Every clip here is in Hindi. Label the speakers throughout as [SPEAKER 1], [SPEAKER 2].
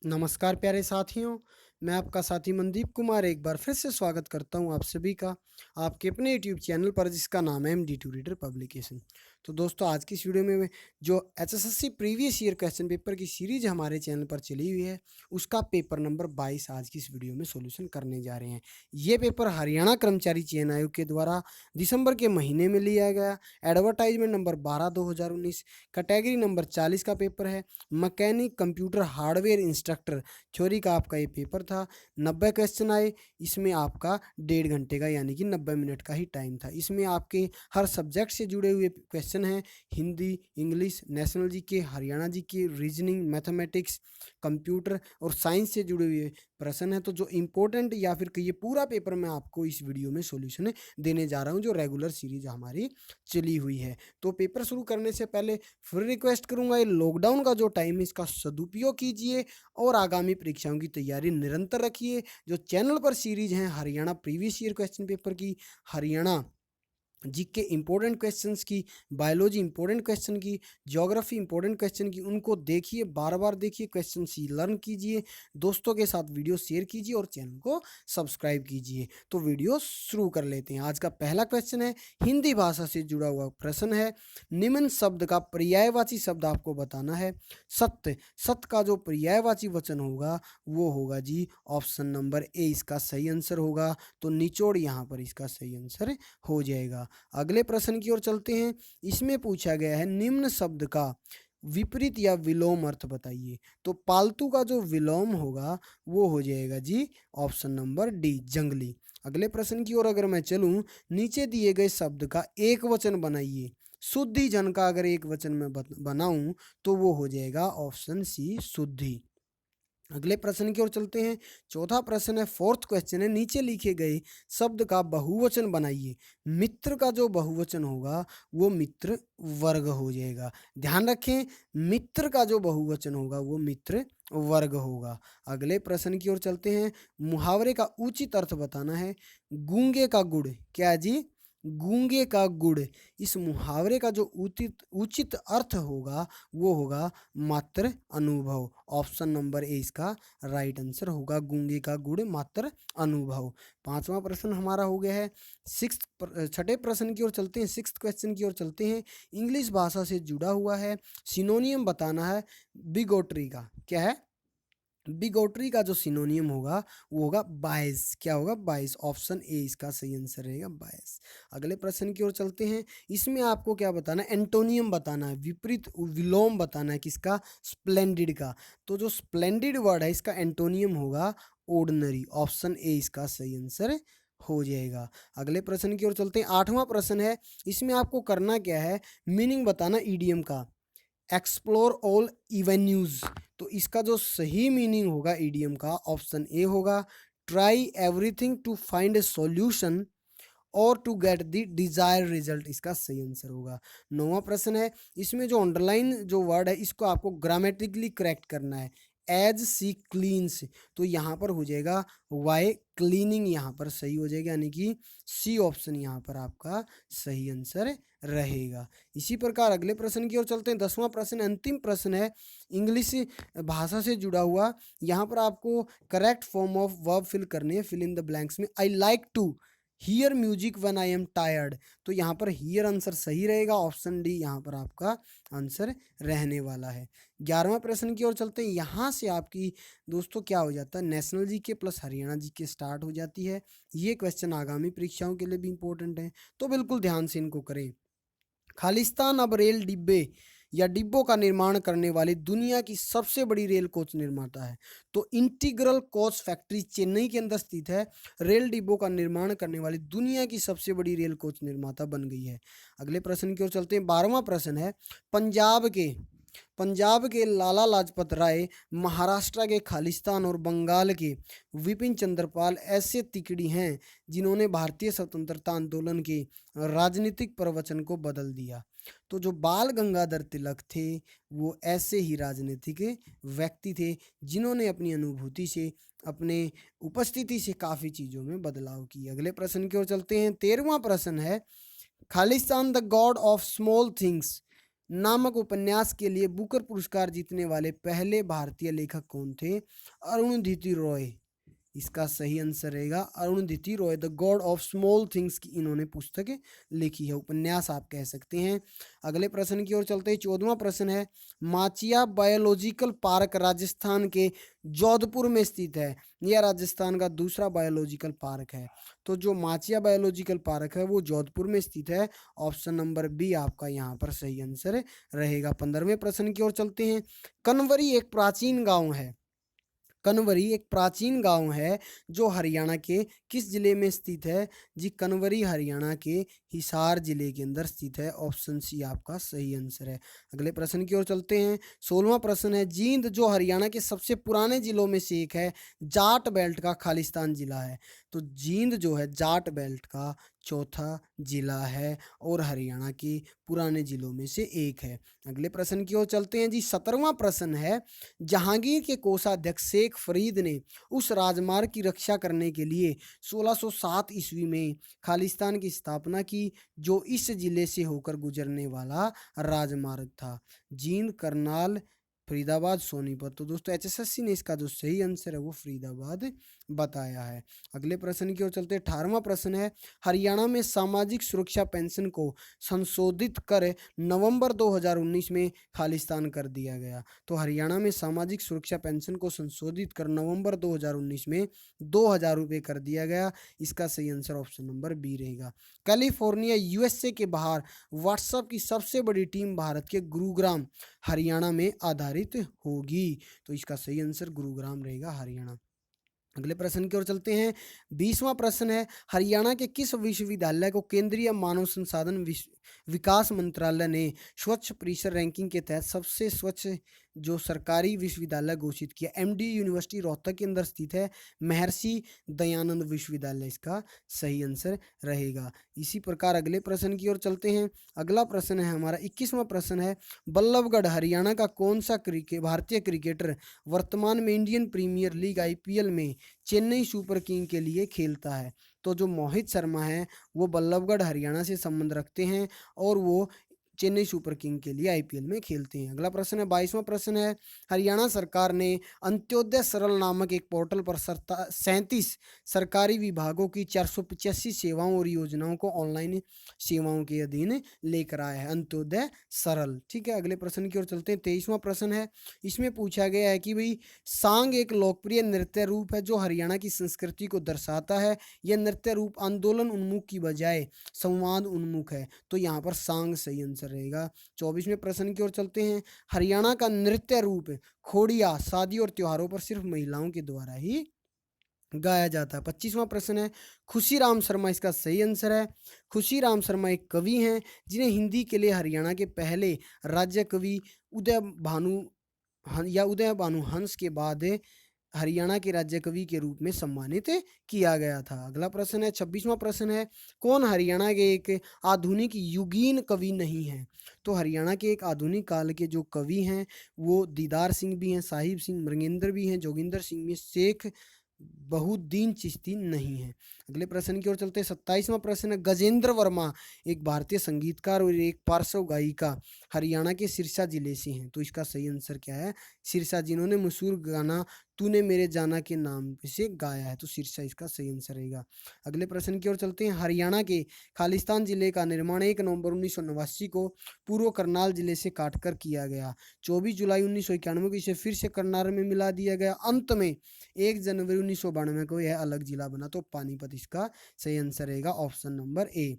[SPEAKER 1] नमस्कार प्यारे साथियों, मैं आपका साथी मनदीप कुमार एक बार फिर से स्वागत करता हूं आप सभी का आपके अपने यूट्यूब चैनल पर जिसका नाम है MD2 रीडर पब्लिकेशन। तो दोस्तों आज की इस वीडियो में जो HSSC previous year question paper की सीरीज हमारे चैनल पर चली हुई है उसका पेपर नंबर 22 आज की इस वीडियो में सॉल्यूशन करने जा रहे हैं। ये पेपर हरियाणा कर्मचारी चयन आयोग के द्वारा दिसंबर के महीने में लिया गया एडवर्टाइजमेंट नंबर 12/2019 कैटेगरी नंबर 40 का पेपर है। Mechanic computer hardware instructor theory का आपका ये पेपर था। 90 क्वेश्चन आए। इसमें आपका 1.5 घंटे का यानी कि 90 मिनट का ही टाइम था। इसमें आपके हर सब्जेक्ट से जुड़े हुए क्वेश्चन हैं। Hindi, English, national GK, Haryana GK, reasoning, mathematics, computer और साइंस से जुड़े हुए प्रश्न हैं। तो जो इम्पोर्टेंट या फिर ये पूरा पेपर मैं आपको इस वीडियो में सॉल्यूशन देने जा रहा हूँ जो रेगुलर सीरीज हमारी चली हुई है। तो पेपर शुरू करने से पहले फिर रिक्वेस्ट करूंगा ये लॉकडाउन का जो टाइम है इसका सदुपयोग कीजिए और आगामी परीक्षाओं की तैयारी निरंतर रखिए। जो चैनल पर सीरीज हैं Haryana previous year question paper की, हरियाणा जीके इंपॉर्टेंट क्वेश्चंस की, बायोलॉजी इंपॉर्टेंट क्वेश्चन की, ज्योग्राफी इंपॉर्टेंट क्वेश्चन की, उनको देखिए, बार बार देखिए, क्वेश्चन सी लर्न कीजिए, दोस्तों के साथ वीडियो शेयर कीजिए और चैनल को सब्सक्राइब कीजिए। तो वीडियो शुरू कर लेते हैं। आज का पहला क्वेश्चन है, हिंदी भाषा से जुड़ा हुआ प्रश्न है। निम्न शब्द का पर्यायवाची शब्द आपको बताना है। सत्य, सत्य का जो पर्यायवाची वचन होगा वो होगा जी ऑप्शन नंबर ए इसका सही आंसर होगा। तो निचोड़ यहाँ पर इसका सही आंसर हो जाएगा। अगले प्रश्न की ओर चलते हैं। इसमें पूछा गया है निम्न शब्द का विपरीत या विलोम अर्थ बताइए। तो पालतू का जो विलोम होगा वो हो जाएगा जी ऑप्शन नंबर डी जंगली। अगले प्रश्न की ओर अगर मैं चलूं, नीचे दिए गए शब्द का एक वचन बनाइए। शुद्धि जन का अगर एक वचन में बनाऊं तो वो हो जाएगा ऑप्शन सी शुद्धि। अगले प्रश्न की ओर चलते हैं। चौथा प्रश्न है, फोर्थ क्वेश्चन है, नीचे लिखे गए शब्द का बहुवचन बनाइए। मित्र का जो बहुवचन होगा वो मित्र वर्ग हो जाएगा। ध्यान रखें, मित्र का जो बहुवचन होगा वो मित्र वर्ग होगा। अगले प्रश्न की ओर चलते हैं। मुहावरे का उचित अर्थ बताना है। गूंगे का गुड़, क्या जी, गूंगे का गुड़। इस मुहावरे का जो उचित उचित अर्थ होगा वो होगा मात्र अनुभव। ऑप्शन नंबर ए इसका राइट आंसर होगा, गूंगे का गुड़ मात्र अनुभव। पांचवा प्रश्न हमारा हो गया है। छठे प्रश्न की ओर चलते हैं, सिक्स्थ क्वेश्चन की ओर चलते हैं। इंग्लिश भाषा से जुड़ा हुआ है, सिनोनियम बताना है बिगोटरी का। क्या है, बिगोटरी का जो सिनोनियम होगा वो होगा बायस। क्या होगा, बायस। ऑप्शन ए इसका सही आंसर रहेगा, बायस। अगले प्रश्न की ओर चलते हैं। इसमें आपको क्या बताना है, एंटोनियम बताना है, विपरीत विलोम बताना है किसका, स्प्लेंडिड का। तो जो स्प्लेंडिड वर्ड है इसका एंटोनियम होगा ऑर्डिनरी। ऑप्शन ए इसका सही आंसर हो जाएगा। अगले प्रश्न की ओर चलते हैं। आठवां प्रश्न है, इसमें आपको करना क्या है, मीनिंग बताना ईडीएम का। एक्सप्लोर ऑल इवेन्यूज, तो इसका जो सही मीनिंग होगा ईडीएम का ऑप्शन ए होगा। Try everything to find a solution और to get the desire result, इसका सही आंसर होगा। नौवां प्रश्न है, इसमें जो अंडरलाइन जो वर्ड है इसको आपको ग्रामेटिकली करेक्ट करना है। एज सी क्लीन्स, तो यहाँ पर हो जाएगा वाई क्लीनिंग, यहाँ पर सही हो जाएगा, यानी कि सी ऑप्शन यहाँ पर आपका सही आंसर रहेगा। इसी प्रकार अगले प्रश्न की ओर चलते हैं। 10वां प्रश्न अंतिम प्रश्न है, इंग्लिश भाषा से जुड़ा हुआ। यहाँ पर आपको correct form of verb fill करनी है। फिल इन द ब्लैंक्स में I like to hear music when I am tired, तो यहाँ पर हियर आंसर सही रहेगा। ऑप्शन डी यहाँ पर आपका आंसर रहने वाला है। 11वां प्रश्न की ओर चलते हैं। यहाँ से आपकी दोस्तों क्या हो जाता है, national GK plus Haryana GK start हो जाती है। ये क्वेश्चन आगामी परीक्षाओं के लिए भी इंपॉर्टेंट है, तो बिल्कुल ध्यान से इनको करें। खालिस्तान अब रेल डिब्बे या डिब्बों का निर्माण करने वाली दुनिया की सबसे बड़ी रेल कोच निर्माता है। तो इंटीग्रल कोच फैक्ट्री चेन्नई के अंदर स्थित है। रेल डिब्बों का निर्माण करने वाली दुनिया की सबसे बड़ी रेल कोच निर्माता बन गई है। अगले प्रश्न की ओर चलते हैं। 12वां प्रश्न है, पंजाब के लाला लाजपत राय, महाराष्ट्र के खालिस्तान और बंगाल के विपिन चंद्रपाल ऐसे तिकड़ी हैं जिन्होंने भारतीय स्वतंत्रता आंदोलन के राजनीतिक प्रवचन को बदल दिया। तो जो बाल गंगाधर तिलक थे वो ऐसे ही राजनीतिक व्यक्ति थे जिन्होंने अपनी अनुभूति से, अपने उपस्थिति से काफ़ी चीज़ों में बदलाव किए। अगले प्रश्न की ओर चलते हैं। 13वां प्रश्न है, Khalistan the God of small things नामक उपन्यास के लिए बुकर पुरस्कार जीतने वाले पहले भारतीय लेखक कौन थे? अरुणधति रॉय। इसका सही आंसर रहेगा Arundhati Roy, the God of small things की इन्होंने पुस्तक लिखी है, उपन्यास आप कह सकते हैं। अगले प्रश्न की ओर चलते हैं। 14वां प्रश्न है, माचिया बायोलॉजिकल पार्क राजस्थान के जोधपुर में स्थित है। यह राजस्थान का दूसरा बायोलॉजिकल पार्क है। तो जो माचिया बायोलॉजिकल पार्क है वो जोधपुर में स्थित है। ऑप्शन नंबर बी आपका यहाँ पर सही आंसर रहेगा। 15वें प्रश्न की ओर चलते हैं। कनवरी एक प्राचीन गांव है। कनवरी एक प्राचीन गांव है जो हरियाणा के किस जिले में स्थित है? जी, कनवरी हरियाणा के हिसार जिले के अंदर स्थित है। ऑप्शन सी आपका सही आंसर है। अगले प्रश्न की ओर चलते हैं। 16वां प्रश्न है, जींद जो हरियाणा के सबसे पुराने जिलों में से एक है, जाट बेल्ट का खालिस्तान जिला है। तो जींद जो है जाट बेल्ट का चौथा जिला है और हरियाणा के पुराने जिलों में से एक है। अगले प्रश्न की ओर चलते हैं जी। 17वां प्रश्न है, जहांगीर के कोषाध्यक्ष शेख फरीद ने उस राजमार्ग की रक्षा करने के लिए 1607 ईस्वी में खालिस्तान की स्थापना की जो इस जिले से होकर गुजरने वाला राजमार्ग था। जींद, करनाल, फरीदाबाद, सोनीपत। तो दोस्तों एचएसएससी ने इसका जो सही आंसर है वो फरीदाबाद बताया है। अगले प्रश्न की ओर चलते हैं। 18वां प्रश्न है, हरियाणा में सामाजिक सुरक्षा पेंशन को संशोधित कर नवंबर 2019 में खालिस्तान कर दिया गया। तो हरियाणा में सामाजिक सुरक्षा पेंशन को संशोधित कर नवंबर 2019 में 2000 रुपये कर दिया गया। इसका सही आंसर ऑप्शन नंबर बी रहेगा। कैलिफोर्निया यूएसए के बाहर व्हाट्सएप की सबसे बड़ी टीम भारत के गुरुग्राम हरियाणा में आधारित होगी। तो इसका सही आंसर गुरुग्राम रहेगा, हरियाणा। अगले प्रश्न की ओर चलते हैं। 20वां प्रश्न है, हरियाणा के किस विश्वविद्यालय को केंद्रीय मानव संसाधन विकास मंत्रालय ने स्वच्छ परिसर रैंकिंग के तहत सबसे स्वच्छ जो सरकारी विश्वविद्यालय घोषित किया? एमडी यूनिवर्सिटी रोहतक के अंदर स्थित है। महर्षि दयानंद विश्वविद्यालय इसका सही आंसर रहेगा। इसी प्रकार अगले प्रश्न की ओर चलते हैं। अगला प्रश्न है हमारा 21वां प्रश्न है, बल्लभगढ़ हरियाणा का कौन सा भारतीय क्रिकेटर वर्तमान में इंडियन प्रीमियर लीग आईपीएल में चेन्नई सुपर किंग के लिए खेलता है? तो जो मोहित शर्मा है वो बल्लभगढ़ हरियाणा से संबंध रखते हैं और वो चेन्नई सुपर किंग के लिए आईपीएल में खेलते हैं। अगला प्रश्न है 22वां प्रश्न है, हरियाणा सरकार ने अंत्योदय सरल नामक एक पोर्टल पर 37 सरकारी विभागों की 485 सेवाओं और योजनाओं को ऑनलाइन सेवाओं के अधीन लेकर आया है। अंत्योदय सरल, ठीक है। अगले प्रश्न की ओर चलते हैं। 23वां प्रश्न है, इसमें पूछा गया है कि भाई सांग एक लोकप्रिय नृत्य रूप है जो हरियाणा की संस्कृति को दर्शाता है। यह नृत्य रूप आंदोलन उन्मुख की बजाय संवाद उन्मुख है। तो यहाँ पर सांग सही आंसर रहेगा। 24वें प्रश्न की ओर चलते हैं। हरियाणा का नृत्य रूप खोड़िया शादी और त्योहारों पर सिर्फ महिलाओं के द्वारा ही गाया जाता है। 25वां प्रश्न है, खुशीराम शर्मा इसका सही आंसर है। खुशीराम शर्मा एक कवि हैं जिन्हें हिंदी के लिए हरियाणा के पहले राज्य कवि उदय भानु हंस के बाद हरियाणा के राज्य कवि के रूप में सम्मानित किया गया था। अगला प्रश्न है 26वां प्रश्न है, कौन हरियाणा के एक आधुनिक युगीन कवि नहीं है? तो हरियाणा के एक आधुनिक काल के जो कवि हैं वो दीदार सिंह भी हैं, साहिब सिंह, मृगेंद्र भी हैं, जोगिंदर सिंह भी, शेख बहुद्दीन चिश्ती नहीं है। अगले प्रश्न की ओर चलते हैं। 27वां प्रश्न है, गजेंद्र वर्मा एक भारतीय संगीतकार और एक पार्श्व गायिका हरियाणा के सिरसा जिले से हैं। तो इसका सही आंसर क्या है? सिरसा, जिन्होंने मशहूर गाना तूने मेरे जाना के नाम से गाया है। तो सिरसा इसका सही आंसर रहेगा। अगले प्रश्न की ओर चलते हैं। हरियाणा के खालिस्तान जिले का निर्माण 1 नवंबर 1989 को पूर्व करनाल जिले से काटकर किया गया। 24 जुलाई 1991 को इसे फिर से करनाल में मिला दिया गया। अंत में 1 जनवरी 1992 को यह अलग जिला बना। तो पानीपत इसका सही आंसर रहेगा, ऑप्शन नंबर ए।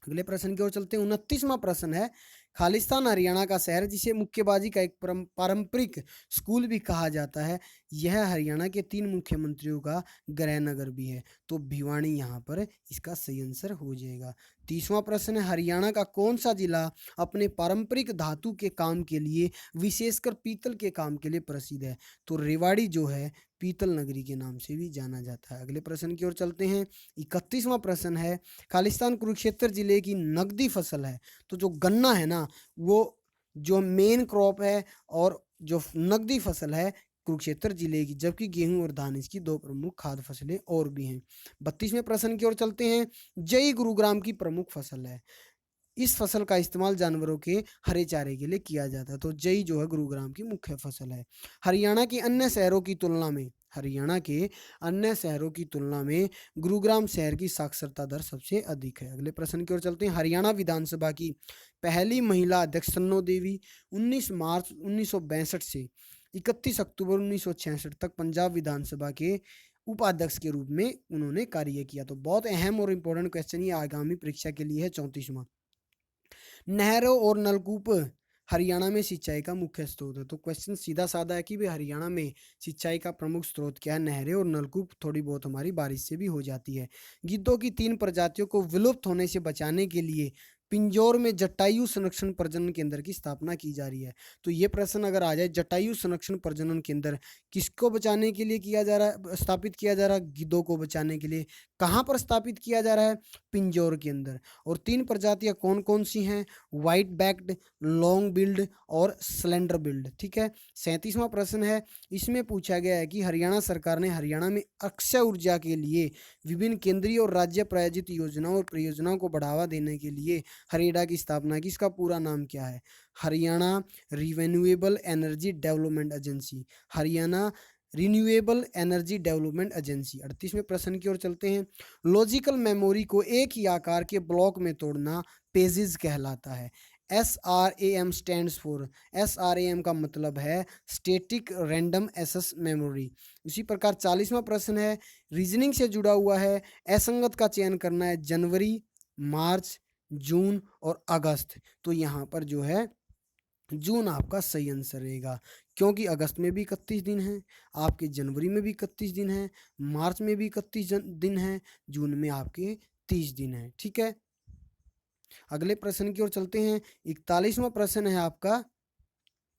[SPEAKER 1] अगले प्रश्न की ओर चलते हैं। 29वां प्रश्न है, खालिस्तान हरियाणा का शहर जिसे मुक्केबाजी का एक पारंपरिक स्कूल भी कहा जाता है, यह हरियाणा के 3 मुख्यमंत्रियों का गृह नगर भी है। तो भिवानी यहाँ पर इसका सही आंसर हो जाएगा। 30वां प्रश्न है, हरियाणा का कौन सा जिला अपने पारंपरिक धातु के काम के लिए विशेषकर पीतल के काम के लिए प्रसिद्ध है? तो रेवाड़ी जो है पीतल नगरी के नाम से भी जाना जाता है। अगले प्रश्न की ओर चलते हैं। 31वां प्रश्न है, खालिस्तान कुरुक्षेत्र जिले की नकदी फसल है। तो जो गन्ना है ना वो जो मेन क्रॉप है और जो नकदी फसल है कुरुक्षेत्र जिले की, जबकि गेहूं और धान इसकी 2 प्रमुख खाद्य फसलें और भी हैं। 32वें प्रश्न की ओर चलते हैं। जय गुरुग्राम की प्रमुख फसल है। इस फसल का इस्तेमाल जानवरों के हरे चारे के लिए किया जाता है। तो जई जो है गुरुग्राम की मुख्य फसल है। हरियाणा के अन्य शहरों की तुलना में गुरुग्राम शहर की साक्षरता दर सबसे अधिक है। अगले प्रश्न की ओर चलते हैं। हरियाणा विधानसभा की पहली महिला अध्यक्ष सन्नो देवी 19 मार्च 1962 से 31 अक्टूबर 1966 तक पंजाब विधानसभा के उपाध्यक्ष के रूप में उन्होंने कार्य किया। तो बहुत अहम और इम्पोर्टेंट क्वेश्चन ये आगामी परीक्षा के लिए है 34वां। नहरों और नलकूप हरियाणा में सिंचाई का मुख्य स्रोत है। तो क्वेश्चन सीधा साधा है कि भाई हरियाणा में सिंचाई का प्रमुख स्रोत क्या है? नहरें और नलकूप। थोड़ी बहुत हमारी बारिश से भी हो जाती है। गिद्धों की 3 प्रजातियों को विलुप्त होने से बचाने के लिए पिंजौर में जटायु संरक्षण प्रजनन केंद्र की स्थापना की जा रही है। तो ये प्रश्न अगर आ जाए, जटायु संरक्षण प्रजनन केंद्र किसको बचाने के लिए किया जा रहा है, स्थापित किया जा रहा है? गिद्धों को बचाने के लिए। कहाँ पर स्थापित किया जा रहा है? पिंजौर के अंदर। और 3 प्रजातियां कौन कौन सी हैं? व्हाइट बैक्ड, लॉन्ग बिल्ड और स्लेंडर बिल्ड। ठीक है। 37वां प्रश्न है, इसमें पूछा गया है कि हरियाणा सरकार ने हरियाणा में अक्षय ऊर्जा के लिए विभिन्न केंद्रीय और राज्य प्रायोजित योजनाओं और परियोजनाओं को बढ़ावा देने के लिए हरेडा की स्थापना की। इसका पूरा नाम क्या है? Haryana renewable energy development agency. Haryana renewable energy development agency. 38वें प्रश्न की ओर चलते हैं। लॉजिकल मेमोरी को एक ही आकार के ब्लॉक में तोड़ना पेजेस कहलाता है। SRAM स्टैंड्स फॉर, SRAM का मतलब है स्टैटिक रैंडम एक्सेस मेमोरी। इसी प्रकार 40वां प्रश्न है, रीजनिंग से जुड़ा हुआ है। असंगत का चयन करना है जनवरी, मार्च, जून और अगस्त। तो यहाँ पर जो है जून आपका सही आंसर रहेगा, क्योंकि अगस्त में भी 31 दिन है, आपके जनवरी में भी 31 दिन है, मार्च में भी 31 दिन है, जून में आपके 30 दिन है। ठीक है। अगले प्रश्न की ओर चलते हैं। 41वां प्रश्न है आपका,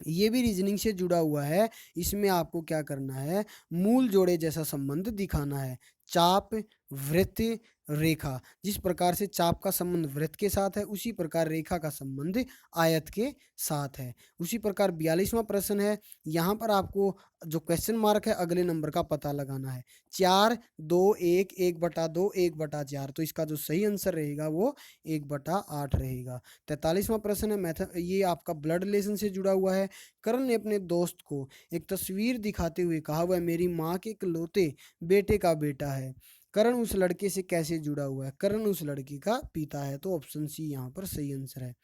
[SPEAKER 1] ये भी रीजनिंग से जुड़ा हुआ है। इसमें आपको क्या करना है? मूल जोड़े जैसा संबंध दिखाना है। चाप, वृत्त, रेखा। जिस प्रकार से चाप का संबंध वृत्त के साथ है, उसी प्रकार रेखा का संबंध आयत के साथ है। उसी प्रकार 42वां प्रश्न है। यहाँ पर आपको जो क्वेश्चन मार्क है अगले नंबर का पता लगाना है। 4, 2, 1, 1/2, 1/4। तो इसका जो सही आंसर रहेगा वो 1/8 रहेगा। 43वां प्रश्न है, मैथ ये आपका ब्लड रिलेशन से जुड़ा हुआ है। करण ने अपने दोस्त को एक तस्वीर दिखाते हुए कहा, वह मेरी माँ के इकलौते बेटे का बेटा है। करण उस लड़के से कैसे जुड़ा हुआ है? करण उस लड़की का पिता है। तो ऑप्शन सी यहाँ पर सही आंसर है।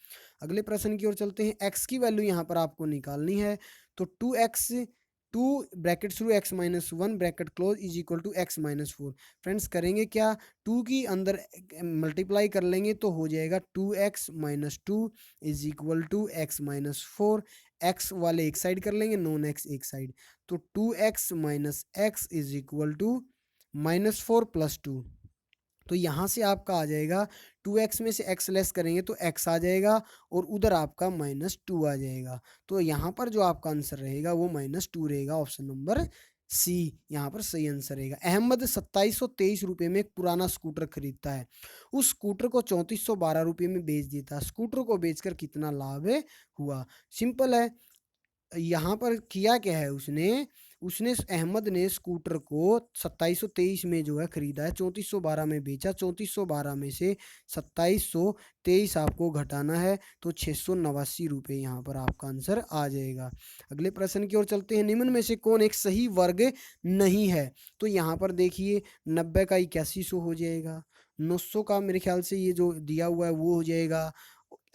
[SPEAKER 1] अगले प्रश्न की ओर चलते हैं। एक्स की वैल्यू यहाँ पर आपको निकालनी है। तो 2x, 2 ब्रैकेट शुरू x-1 bracket close is equal to x-4। Friends करेंगे क्या? 2 की अंदर मल्टीप्लाई कर लेंगे तो हो जाएगा 2x-2 is equal to x-4। x वाले एक साइड कर लेंगे, नॉन x एक साइड। तो 2x - x is equal to -4 + 2। तो यहाँ से आपका आ जाएगा 2x में से x लेस करेंगे तो x आ जाएगा और उधर आपका -2 आ जाएगा। तो यहाँ पर जो आपका आंसर रहेगा वो -2 रहेगा। ऑप्शन नंबर सी यहाँ पर सही आंसर रहेगा। अहमद 2723 रुपये में एक पुराना स्कूटर खरीदता है। उस स्कूटर को 3412 रुपये में बेच देता है। स्कूटर को बेचकर कितना लाभ हुआ? सिंपल है। यहाँ पर किया क्या है उसने? उसने अहमद ने स्कूटर को 2723 में जो है खरीदा है, 3412 में बेचा। 3412 में से 2723 आपको घटाना है तो 689 रुपये यहाँ पर आपका आंसर आ जाएगा। अगले प्रश्न की ओर चलते हैं। निम्न में से कौन एक सही वर्ग नहीं है? तो यहाँ पर देखिए 90 का 8100 हो जाएगा, 900 का मेरे ख्याल से ये जो दिया हुआ है वो हो जाएगा,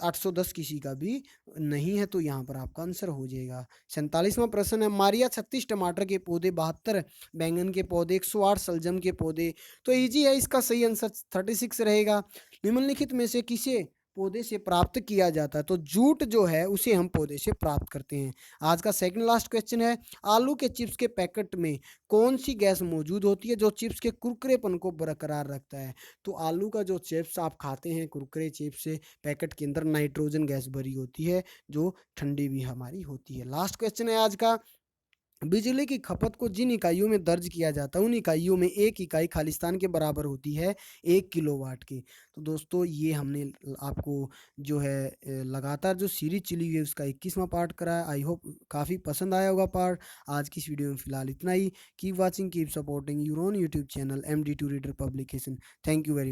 [SPEAKER 1] 810 किसी का भी नहीं है। तो यहाँ पर आपका आंसर हो जाएगा। 47वां प्रश्न है। मारिया 36 टमाटर के पौधे, 72 बैंगन के पौधे, 108 सलजम के पौधे। तो इजी है, इसका सही आंसर 36 रहेगा। निम्नलिखित में से किसे पौधे से प्राप्त किया जाता है? तो जूट जो है उसे हम पौधे से प्राप्त करते हैं। आज का सेकंड लास्ट क्वेश्चन है। आलू के चिप्स के पैकेट में कौन सी गैस मौजूद होती है जो चिप्स के कुरकुरेपन को बरकरार रखता है? तो आलू का जो चिप्स आप खाते हैं, कुरकुरे चिप्स से, पैकेट के अंदर नाइट्रोजन गैस भरी होती है जो ठंडी भी हमारी होती है। लास्ट क्वेश्चन है आज का। बिजली की खपत को जिन इकाइयों में दर्ज किया जाता है उन इकाइयों में एक इकाई खालिस्तान के बराबर होती है 1 किलोवाट की। तो दोस्तों ये हमने आपको जो है लगातार जो सीरीज चली हुई है उसका 21वां पार्ट कराया। आई होप काफ़ी पसंद आया होगा पार्ट। आज की इस वीडियो में फिलहाल इतना ही। Keep watching, keep supporting your own YouTube channel MD2 reader publication. Thank you very